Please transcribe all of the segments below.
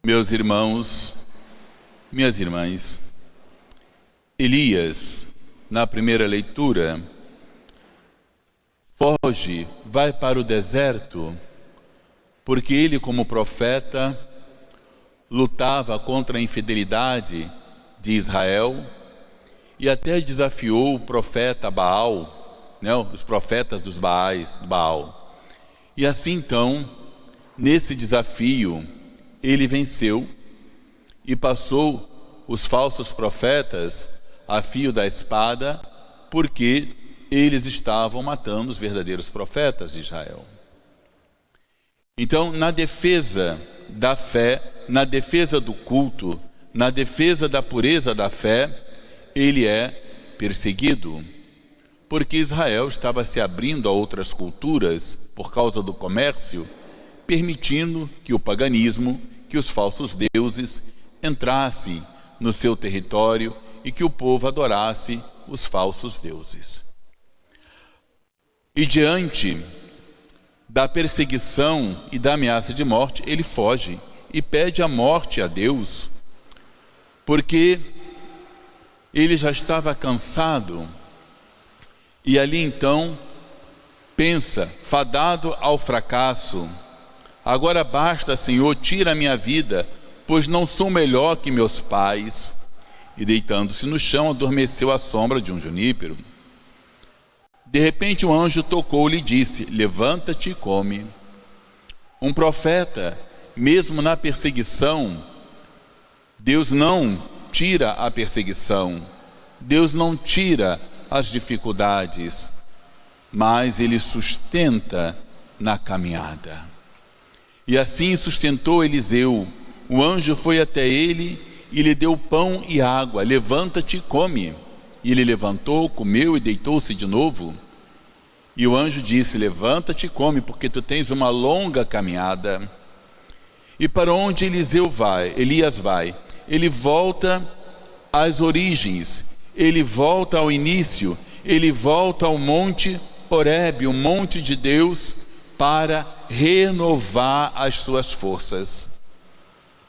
Meus irmãos, minhas irmãs, Elias, na primeira leitura, foge, vai para o deserto, porque ele, como profeta, lutava contra a infidelidade de Israel e até desafiou o profeta Baal, os profetas dos Baais, Baal. E assim então, nesse desafio, ele venceu e passou os falsos profetas a fio da espada, porque eles estavam matando os verdadeiros profetas de Israel. Então, na defesa da fé, na defesa do culto, na defesa da pureza da fé, ele é perseguido, porque Israel estava se abrindo a outras culturas por causa do comércio, permitindo que o paganismo, que os falsos deuses entrassem no seu território e que o povo adorasse os falsos deuses. E diante da perseguição e da ameaça de morte, ele foge e pede a morte a Deus, porque ele já estava cansado e ali então pensa, fadado ao fracasso: agora basta, Senhor, tira a minha vida, pois não sou melhor que meus pais. E deitando-se no chão, adormeceu à sombra de um junípero. De repente um anjo tocou-lhe e disse: levanta-te e come. Um profeta, mesmo na perseguição, Deus não tira a perseguição, Deus não tira as dificuldades, mas Ele sustenta na caminhada. E assim sustentou Eliseu. O anjo foi até ele e lhe deu pão e água. Levanta-te e come. E ele levantou, comeu e deitou-se de novo. E o anjo disse: levanta-te e come, porque tu tens uma longa caminhada. E para onde Elias vai? Ele volta às origens, ele volta ao início, ele volta ao monte Horebe, o monte de Deus, para renovar as suas forças.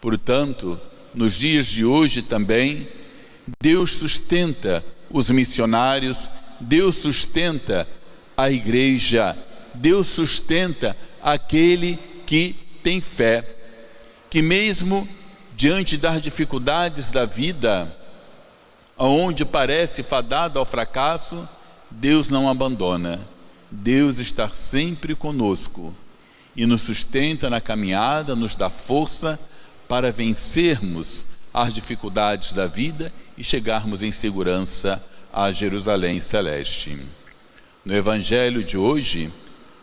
Portanto, nos dias de hoje também, Deus sustenta os missionários, Deus sustenta a igreja, Deus sustenta aquele que tem fé, que mesmo diante das dificuldades da vida, onde parece fadado ao fracasso, Deus não abandona. Deus está sempre conosco e nos sustenta na caminhada, nos dá força para vencermos as dificuldades da vida e chegarmos em segurança a Jerusalém celeste. No Evangelho de hoje,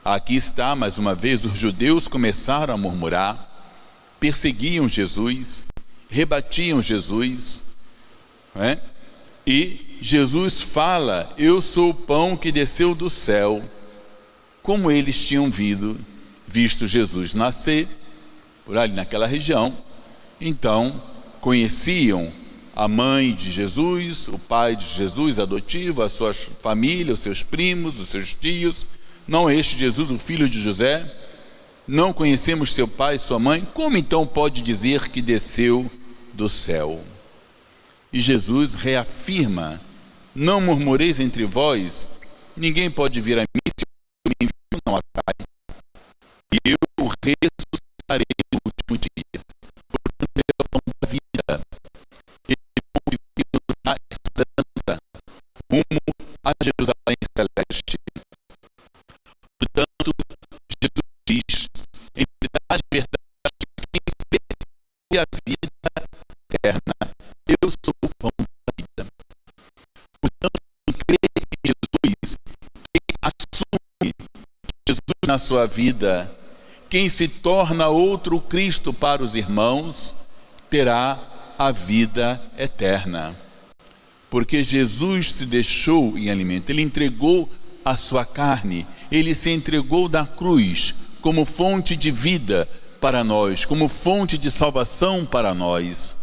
aqui está mais uma vez: os judeus começaram a murmurar, perseguiam Jesus, rebatiam Jesus, e Jesus fala: eu sou o pão que desceu do céu. Como eles tinham visto Jesus nascer por ali naquela região, então conheciam a mãe de Jesus, o pai de Jesus adotivo, a sua família, os seus primos, os seus tios. Não é este Jesus o filho de José? Não conhecemos seu pai e sua mãe? Como então pode dizer que desceu do céu? E Jesus reafirma: não murmureis entre vós, ninguém pode vir a mim se eu me envio não atrai, e eu o ressuscitarei no último dia. Portanto, ele é o pão da vida, ele é o pão que dá esperança rumo a Jerusalém celeste. Portanto, Jesus diz: em verdade, quem crê tem a vida eterna. Eu sou o pão da vida. Portanto, quem crê em Jesus, quem assume Jesus na sua vida, quem se torna outro Cristo para os irmãos, terá a vida eterna. Porque Jesus se deixou em alimento, Ele entregou a sua carne, Ele se entregou na cruz como fonte de vida para nós, como fonte de salvação para nós.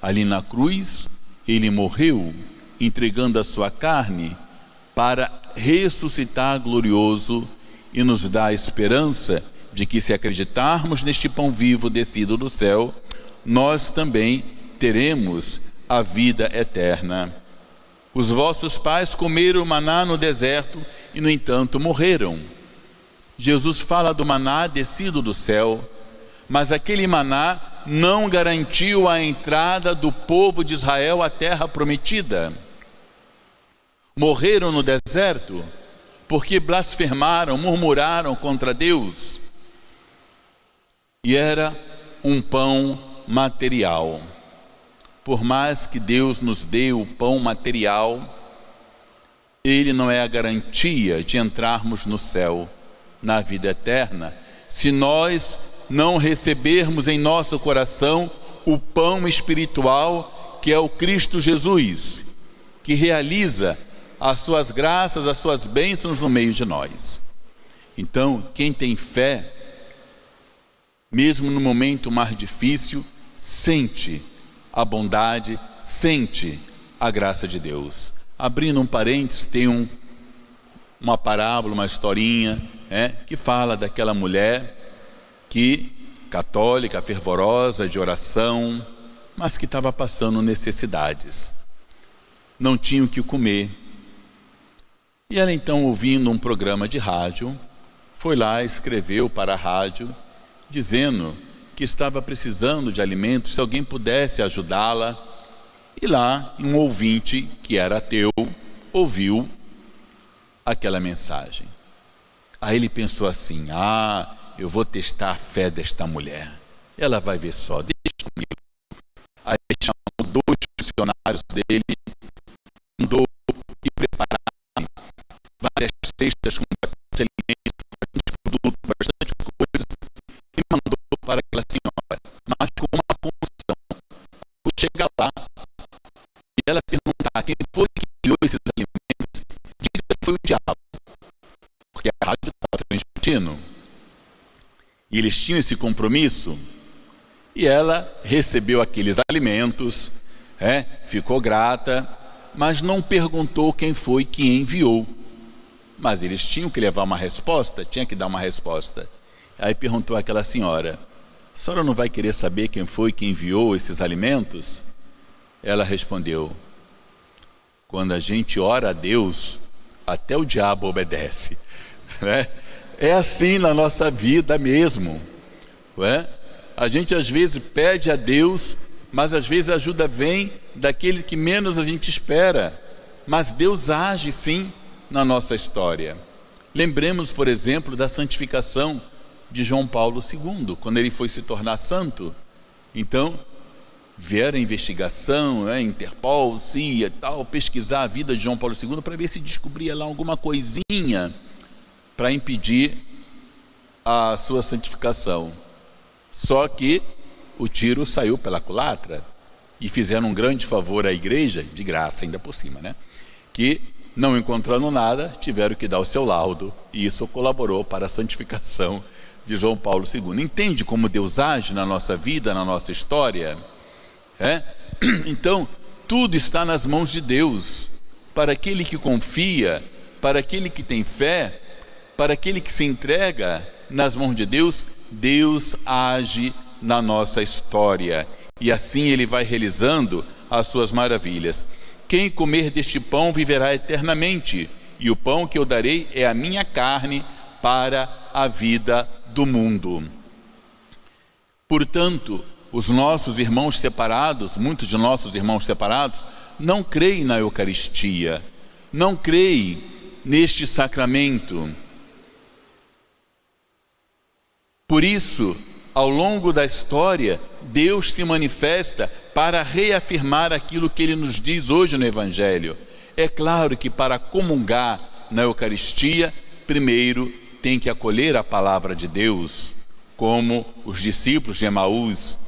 Ali na cruz, Ele morreu, entregando a sua carne para ressuscitar glorioso e nos dar a esperança de que, se acreditarmos neste pão vivo descido do céu, nós também teremos a vida eterna. Os vossos pais comeram maná no deserto e, no entanto, morreram. Jesus fala do maná descido do céu, mas aquele maná não garantiu a entrada do povo de Israel à terra prometida. Morreram no deserto porque blasfemaram, murmuraram contra Deus. E era um pão material. Por mais que Deus nos dê o pão material, ele não é a garantia de entrarmos no céu, na vida eterna, se nós não recebermos em nosso coração o pão espiritual, que é o Cristo Jesus, que realiza as suas graças, as suas bênçãos no meio de nós. Então, quem tem fé, mesmo no momento mais difícil, sente a bondade, sente a graça de Deus. Abrindo um parênteses, tem uma parábola, uma historinha, que fala daquela mulher que, católica, fervorosa, de oração, mas que estava passando necessidades. Não tinha o que comer. E ela então, ouvindo um programa de rádio, foi lá, escreveu para a rádio, dizendo que estava precisando de alimentos, se alguém pudesse ajudá-la. E lá, um ouvinte, que era ateu, ouviu aquela mensagem. Aí ele pensou assim: eu vou testar a fé desta mulher. Ela vai ver só, deixa comigo. Aí chamou 2 funcionários dele, mandou ir preparar várias cestas com bastante alimento, bastante produto, bastante coisas, e mandou para aquela senhora, mas com uma condição: vou chegar lá e ela perguntar quem foi que criou esses alimentos, diga que foi o diabo, porque a rádio estava transmitindo. E eles tinham esse compromisso, e ela recebeu aqueles alimentos, ficou grata, mas não perguntou quem foi que enviou. Mas eles tinham que levar uma resposta, tinha que dar uma resposta. Aí perguntou àquela senhora: a senhora não vai querer saber quem foi que enviou esses alimentos? Ela respondeu: quando a gente ora a Deus, até o diabo obedece. É assim na nossa vida mesmo. A gente às vezes pede a Deus, mas às vezes a ajuda vem daquele que menos a gente espera. Mas Deus age sim na nossa história. Lembremos, por exemplo, da santificação de João Paulo II, quando ele foi se tornar santo. Então, vieram a investigação, Interpol, CIA e tal, pesquisar a vida de João Paulo II para ver se descobria lá alguma coisinha para impedir a sua santificação. Só que o tiro saiu pela culatra e fizeram um grande favor à igreja, de graça ainda por cima, que, não encontrando nada, tiveram que dar o seu laudo, e isso colaborou para a santificação de João Paulo II. Entende como Deus age na nossa vida, na nossa história? Então, tudo está nas mãos de Deus. Para aquele que confia, para aquele que tem fé, para aquele que se entrega nas mãos de Deus, Deus age na nossa história. E assim Ele vai realizando as suas maravilhas. Quem comer deste pão viverá eternamente, e o pão que eu darei é a minha carne para a vida do mundo. Portanto, os nossos irmãos separados, muitos de nossos irmãos separados, não creem na Eucaristia, não creem neste sacramento. Por isso, ao longo da história, Deus se manifesta para reafirmar aquilo que Ele nos diz hoje no Evangelho. É claro que para comungar na Eucaristia, primeiro tem que acolher a palavra de Deus, como os discípulos de Emaús.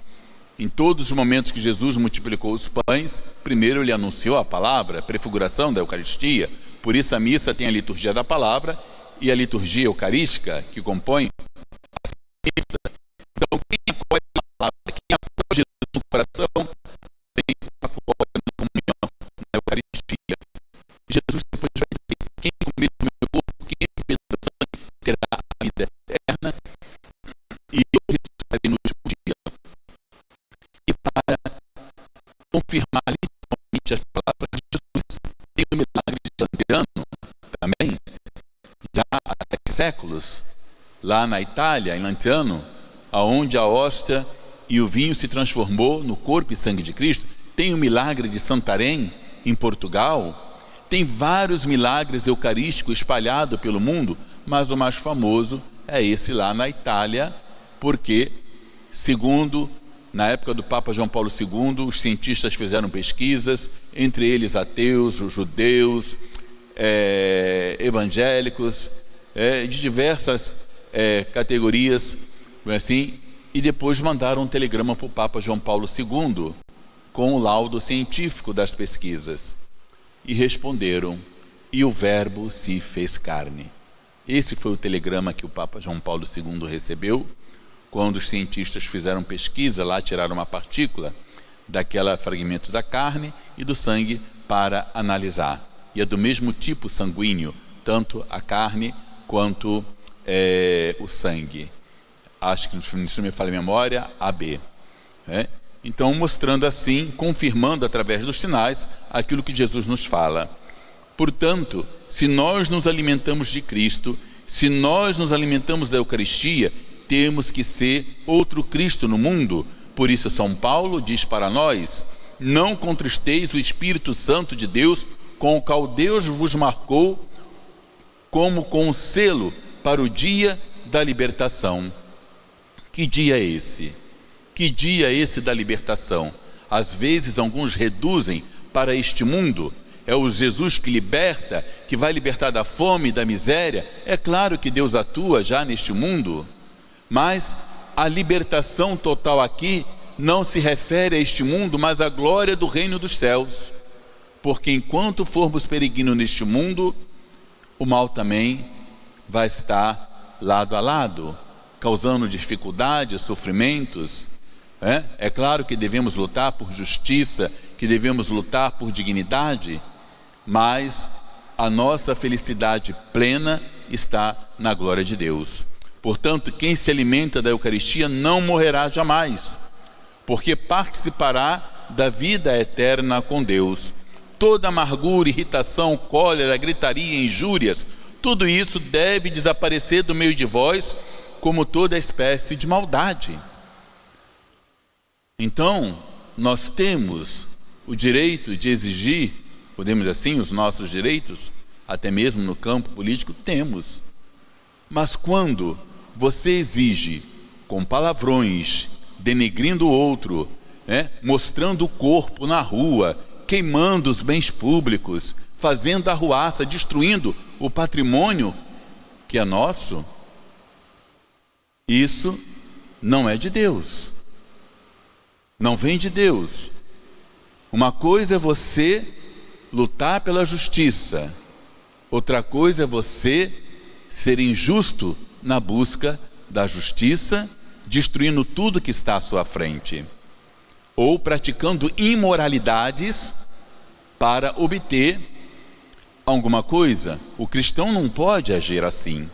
Em todos os momentos que Jesus multiplicou os pães, primeiro Ele anunciou a palavra, a prefiguração da Eucaristia. Por isso a missa tem a liturgia da palavra e a liturgia eucarística que compõe a missa. Então, quem acolhe a palavra, quem acolhe Jesus no coração, tem acolhe na comunhão, na Eucaristia. Jesus depois vai dizer: quem comer o meu corpo, quem beber do meu sangue, terá a vida eterna, e eu ressuscitarei no último dia. E confirmar literalmente as palavras de Jesus. Tem o milagre de Lanciano também, já há 7 séculos, lá na Itália, em Lanciano, aonde a hóstia e o vinho se transformou no corpo e sangue de Cristo. Tem o milagre de Santarém, em Portugal. Tem vários milagres eucarísticos espalhados pelo mundo, mas o mais famoso é esse lá na Itália, porque, segundo, na época do Papa João Paulo II, os cientistas fizeram pesquisas, entre eles ateus, judeus, evangélicos, de diversas categorias, assim, e depois mandaram um telegrama para o Papa João Paulo II, com o laudo científico das pesquisas. E responderam, e o Verbo se fez carne. Esse foi o telegrama que o Papa João Paulo II recebeu, quando os cientistas fizeram pesquisa, lá tiraram uma partícula daquela fragmento da carne e do sangue para analisar. E é do mesmo tipo sanguíneo, tanto a carne quanto o sangue. Acho que, se não me falha a memória, AB. Então, mostrando assim, confirmando através dos sinais aquilo que Jesus nos fala. Portanto, se nós nos alimentamos de Cristo, se nós nos alimentamos da Eucaristia, temos que ser outro Cristo no mundo. Por isso São Paulo diz para nós: não contristeis o Espírito Santo de Deus, com o qual Deus vos marcou como com um selo para o dia da libertação. Que dia é esse? Que dia é esse da libertação? Às vezes alguns reduzem para este mundo. É o Jesus que liberta, que vai libertar da fome e da miséria. É claro que Deus atua já neste mundo, mas a libertação total aqui não se refere a este mundo, mas à glória do reino dos céus. Porque enquanto formos peregrinos neste mundo, o mal também vai estar lado a lado, causando dificuldades, sofrimentos. É claro que devemos lutar por justiça, que devemos lutar por dignidade, mas a nossa felicidade plena está na glória de Deus. Portanto, quem se alimenta da Eucaristia não morrerá jamais, porque participará da vida eterna com Deus. Toda amargura, irritação, cólera, gritaria, injúrias, tudo isso deve desaparecer do meio de vós, como toda espécie de maldade. Então, nós temos o direito de exigir, podemos dizer assim, os nossos direitos, até mesmo no campo político, temos. Mas quando você exige com palavrões, denegrindo o outro, mostrando o corpo na rua, queimando os bens públicos, fazendo arruaça, destruindo o patrimônio que é nosso, isso não é de Deus, não vem de Deus. Uma coisa é você lutar pela justiça, outra coisa é você ser injusto na busca da justiça, destruindo tudo que está à sua frente, ou praticando imoralidades para obter alguma coisa. O cristão não pode agir assim.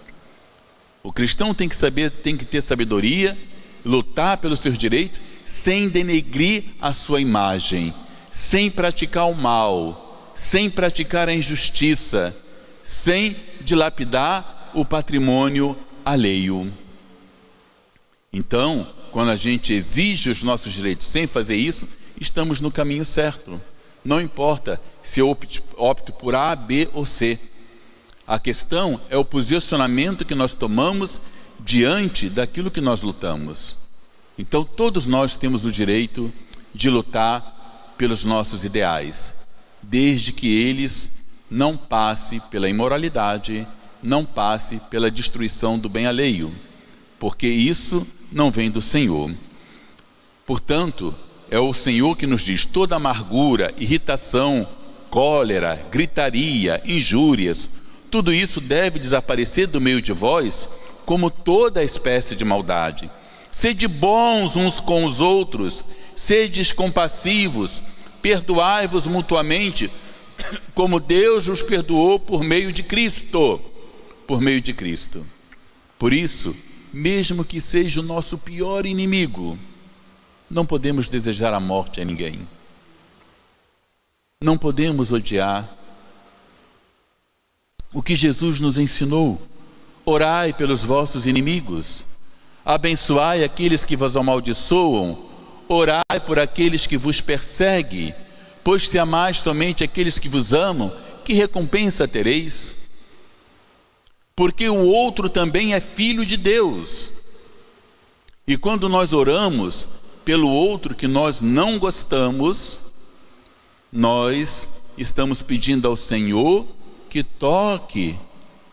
O cristão tem que ter sabedoria, lutar pelos seus direitos, sem denegrir a sua imagem, sem praticar o mal, sem praticar a injustiça, sem dilapidar o patrimônio alheio. Então, quando a gente exige os nossos direitos sem fazer isso, estamos no caminho certo. Não importa se eu opto por A, B ou C. A questão é o posicionamento que nós tomamos diante daquilo que nós lutamos. Então, todos nós temos o direito de lutar pelos nossos ideais, desde que eles não passem pela imoralidade, não passem pela destruição do bem alheio, porque isso não vem do Senhor. Portanto, é o Senhor que nos diz: toda amargura, irritação, cólera, gritaria, injúrias, tudo isso deve desaparecer do meio de vós, como toda espécie de maldade. Sede bons uns com os outros, sedes compassivos, perdoai-vos mutuamente, como Deus os perdoou por meio de Cristo. Por meio de Cristo. Por isso, mesmo que seja o nosso pior inimigo, não podemos desejar a morte a ninguém. Não podemos odiar. O que Jesus nos ensinou: orai pelos vossos inimigos, abençoai aqueles que vos amaldiçoam, orai por aqueles que vos perseguem, pois se amais somente aqueles que vos amam, que recompensa tereis? Porque o outro também é filho de Deus. E quando nós oramos pelo outro que nós não gostamos, nós estamos pedindo ao Senhor que toque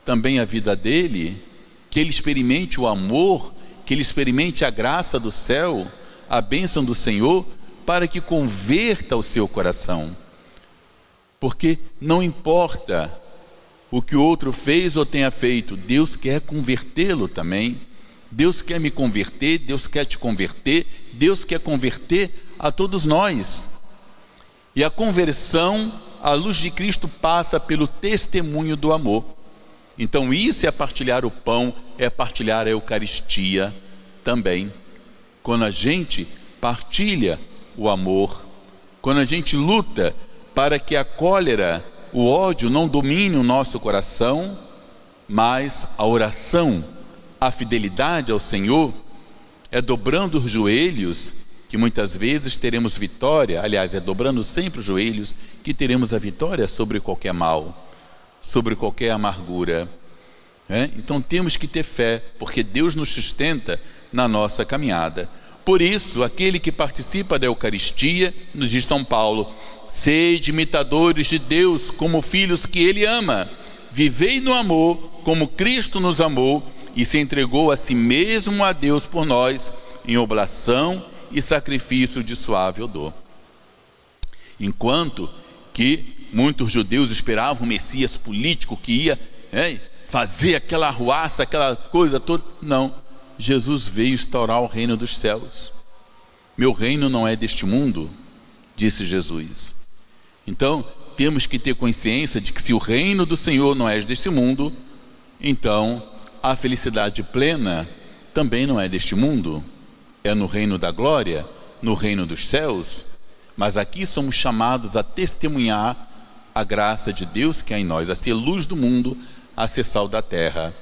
também a vida dele, que ele experimente o amor, que ele experimente a graça do céu, a bênção do Senhor, para que converta o seu coração. Porque não importa o que o outro fez ou tenha feito, Deus quer convertê-lo também. Deus quer me converter, Deus quer te converter, Deus quer converter a todos nós. E a conversão, à luz de Cristo, passa pelo testemunho do amor. Então isso é partilhar o pão, é partilhar a Eucaristia também. Quando a gente partilha o amor, quando a gente luta para que a cólera, o ódio não domine o nosso coração, mas a oração, a fidelidade ao Senhor, é dobrando os joelhos que muitas vezes teremos vitória. Aliás, é dobrando sempre os joelhos que teremos a vitória sobre qualquer mal, sobre qualquer amargura. Então temos que ter fé, porque Deus nos sustenta na nossa caminhada. Por isso, aquele que participa da Eucaristia, nos diz São Paulo: sede imitadores de Deus como filhos que Ele ama. Vivei no amor como Cristo nos amou e se entregou a si mesmo a Deus por nós, em oblação e sacrifício de suave odor. Enquanto que muitos judeus esperavam um Messias político que ia fazer aquela arruaça, aquela coisa toda, não. Jesus veio instaurar o reino dos céus. Meu reino não é deste mundo, disse Jesus. Então, temos que ter consciência de que se o reino do Senhor não é deste mundo, então a felicidade plena também não é deste mundo. É no reino da glória, no reino dos céus. Mas aqui somos chamados a testemunhar a graça de Deus que é em nós, a ser luz do mundo, a ser sal da terra,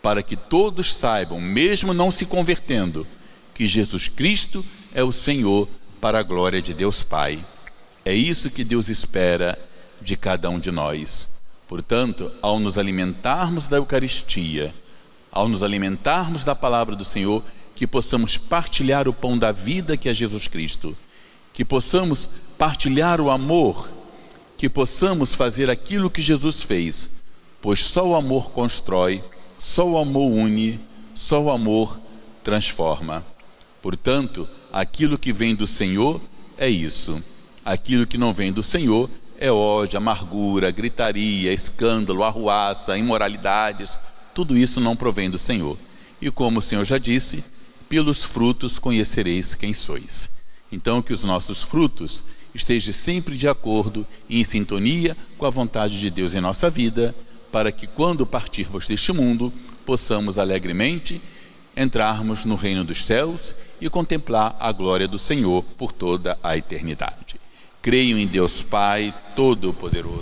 para que todos saibam, mesmo não se convertendo, que Jesus Cristo é o Senhor, para a glória de Deus Pai. É isso que Deus espera de cada um de nós. Portanto, ao nos alimentarmos da Eucaristia, ao nos alimentarmos da palavra do Senhor, que possamos partilhar o pão da vida que é Jesus Cristo, que possamos partilhar o amor, que possamos fazer aquilo que Jesus fez, pois só o amor constrói, só o amor une, só o amor transforma. Portanto, aquilo que vem do Senhor é isso. Aquilo que não vem do Senhor é ódio, amargura, gritaria, escândalo, arruaça, imoralidades. Tudo isso não provém do Senhor. E como o Senhor já disse, pelos frutos conhecereis quem sois. Então, que os nossos frutos estejam sempre de acordo e em sintonia com a vontade de Deus em nossa vida, para que quando partirmos deste mundo, possamos alegremente entrarmos no reino dos céus e contemplar a glória do Senhor por toda a eternidade. Creio em Deus Pai Todo-Poderoso,